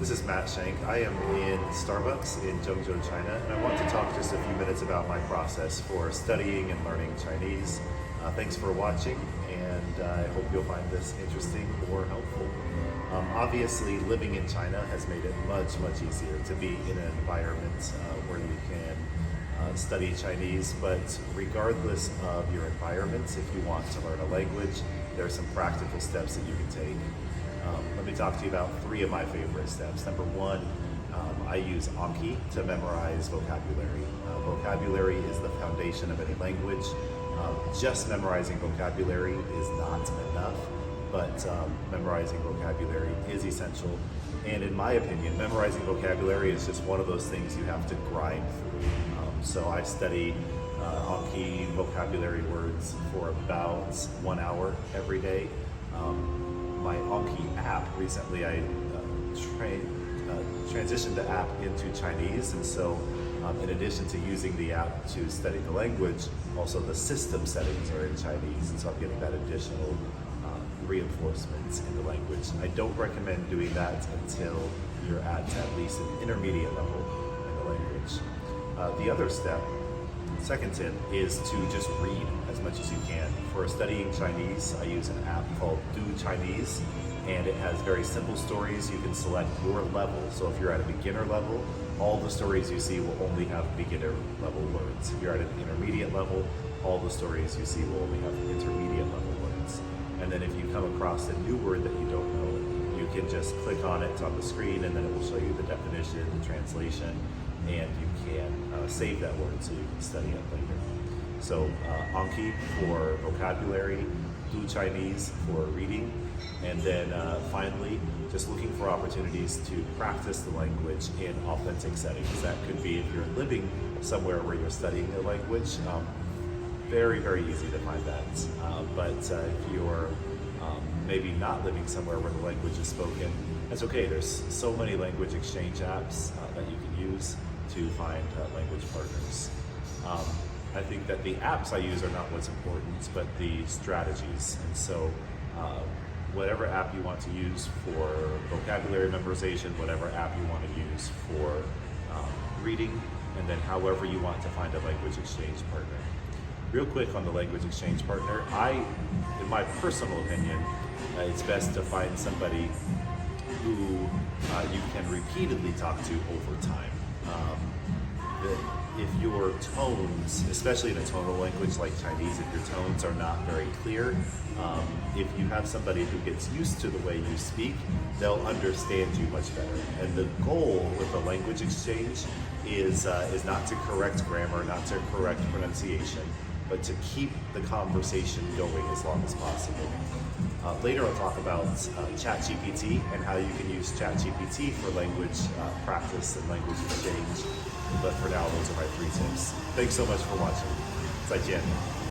This is Matt Shank. I am in Starbucks in Zhengzhou, China, and I want to talk just a few minutes about my process for studying and learning Chinese. Thanks for watching, and I hope you'll find this interesting or helpful. Obviously, living in China has made it much easier to be in an environment where you can study Chinese, but regardless of your environment, if you want to learn a language, there are some practical steps that you can take. Let me talk to you about three of my favorite steps. Number one, I use Anki to memorize vocabulary. Vocabulary is the foundation of any language. Just memorizing vocabulary is not enough, but memorizing vocabulary is essential. And in my opinion, memorizing vocabulary is just one of those things you have to grind through. So I study Anki vocabulary words for about 1 hour every day. My Anki app, recently I transitioned the app into Chinese, and so in addition to using the app to study the language, also the system settings are in Chinese, and so I'm getting that additional reinforcements in the language. I don't recommend doing that until you're at least an intermediate level in the language. The other step, second tip, is to just read as much as you can. For studying Chinese, I use an app called DuChinese, and it has very simple stories. You can select your level. So if you're at a beginner level, all the stories you see will only have beginner level words. If you're at an intermediate level, all the stories you see will only have intermediate level words. And then if you come across a new word that you don't know, you can just click on it on the screen, and then it will show you the definition, the translation, and you can save that word so you can study it later. So Anki for vocabulary, DuChinese for reading, and then finally, just looking for opportunities to practice the language in authentic settings. That could be if you're living somewhere where you're studying a language, very easy to find that. But if you're maybe not living somewhere where the language is spoken, that's okay. There's so many language exchange apps that you can use to find language partners. I think that the apps I use are not what's important, but the strategies. And so whatever app you want to use for vocabulary memorization, whatever app you want to use for reading, and then however you want to find a language exchange partner. Real quick on the language exchange partner, in my personal opinion, it's best to find somebody who you can repeatedly talk to over time. If your tones, especially in a tonal language like Chinese, if your tones are not very clear, if you have somebody who gets used to the way you speak, they'll understand you much better. And the goal with the language exchange is not to correct grammar, not to correct pronunciation, but to keep the conversation going as long as possible. Later I'll talk about ChatGPT and how you can use ChatGPT for language practice and language exchange. But for now, those are my 3 tips. Thanks so much for watching. 再见.